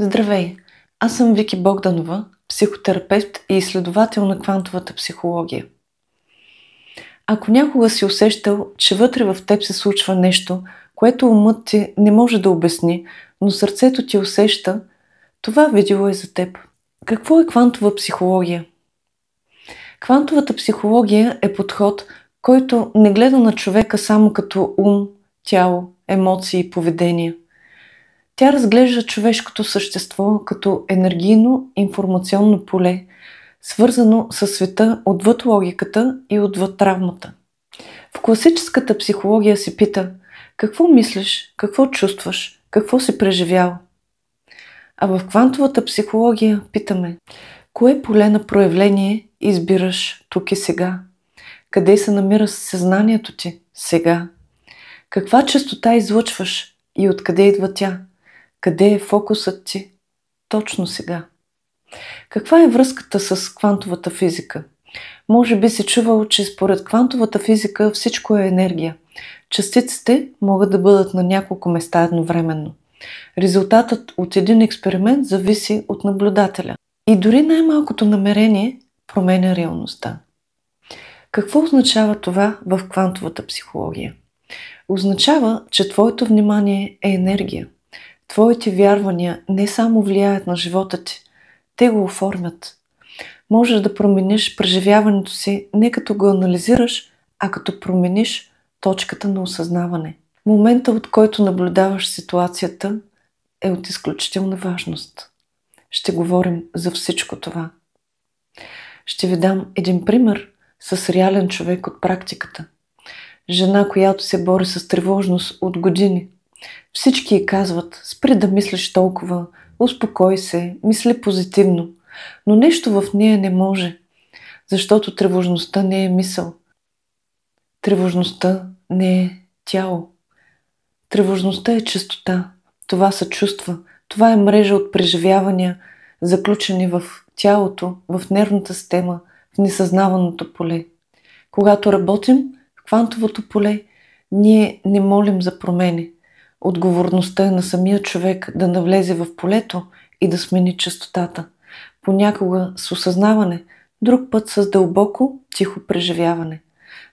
Здравей! Аз съм Вики Богданова, психотерапевт и изследовател на квантовата психология. Ако някога си усещал, че вътре в теб се случва нещо, което умът ти не може да обясни, но сърцето ти усеща, това видео е за теб. Какво е квантова психология? Квантовата психология е подход, който не гледа на човека само като ум, тяло, емоции и поведение. Тя разглежда човешкото същество като енергийно информационно поле, свързано със света отвъд логиката и отвъд травмата. В класическата психология се пита какво мислиш, какво чувстваш, какво си преживял. А в квантовата психология питаме кое поле на проявление избираш тук и сега? Къде се намира съзнанието ти сега? Каква честота излъчваш и откъде идва тя? Къде е фокусът ти точно сега? Каква е връзката с квантовата физика? Може би си чувал, че според квантовата физика всичко е енергия. Частиците могат да бъдат на няколко места едновременно. Резултатът от един експеримент зависи от наблюдателя. И дори най-малкото намерение променя реалността. Какво означава това в квантовата психология? Означава, че твоето внимание е енергия. Твоите вярвания не само влияят на живота ти, те го оформят. Можеш да промениш преживяването си не като го анализираш, а като промениш точката на осъзнаване. Момента, от който наблюдаваш ситуацията, е от изключителна важност. Ще говорим за всичко това. Ще ви дам един пример с реален човек от практиката. Жена, която се бори с тревожност от години. Всички й казват, спри да мислиш толкова, успокой се, мисли позитивно. Но нещо в нея не може, защото тревожността не е мисъл. Тревожността не е тяло. Тревожността е чистота. Това са чувства. Това е мрежа от преживявания, заключени в тялото, в нервната система, в несъзнаваното поле. Когато работим в квантовото поле, ние не молим за промени. Отговорността е на самия човек да навлезе в полето и да смени честотата. Понякога с осъзнаване, друг път с дълбоко, тихо преживяване.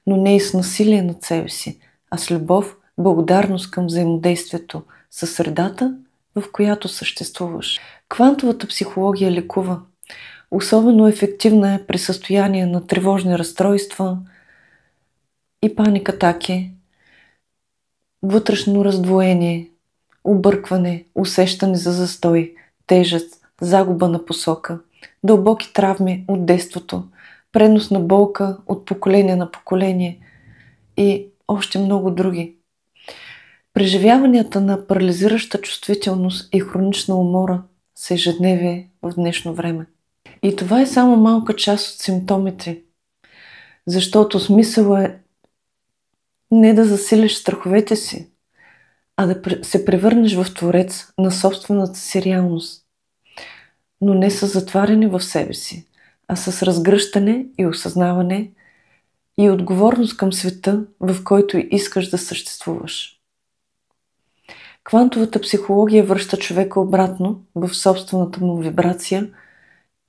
Но не и с насилие над себе си, а с любов, благодарност към взаимодействието със средата, в която съществуваш. Квантовата психология лекува. Особено ефективна е при състояние на тревожни разстройства и паникатаки, вътрешно раздвоение, объркване, усещане за застой, тежест, загуба на посока, дълбоки травми от детството, пренос на болка от поколение на поколение и още много други. Преживяванията на парализираща чувствителност и хронична умора са ежедневие в днешно време. И това е само малка част от симптомите, защото смисъл е не да засилиш страховете си, а да се превърнеш в творец на собствената си реалност. Но не с затваряне в себе си, а с разгръщане и осъзнаване и отговорност към света, в който искаш да съществуваш. Квантовата психология връща човека обратно в собствената му вибрация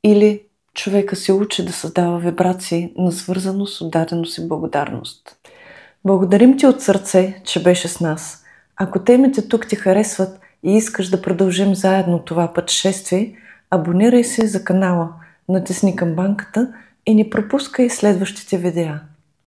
или човека се учи да създава вибрации на свързаност, отдаденост и благодарност. Благодарим ти от сърце, че беше с нас. Ако темите тук ти харесват и искаш да продължим заедно това пътешествие, абонирай се за канала, натисни камбанката и не пропускай следващите видеа.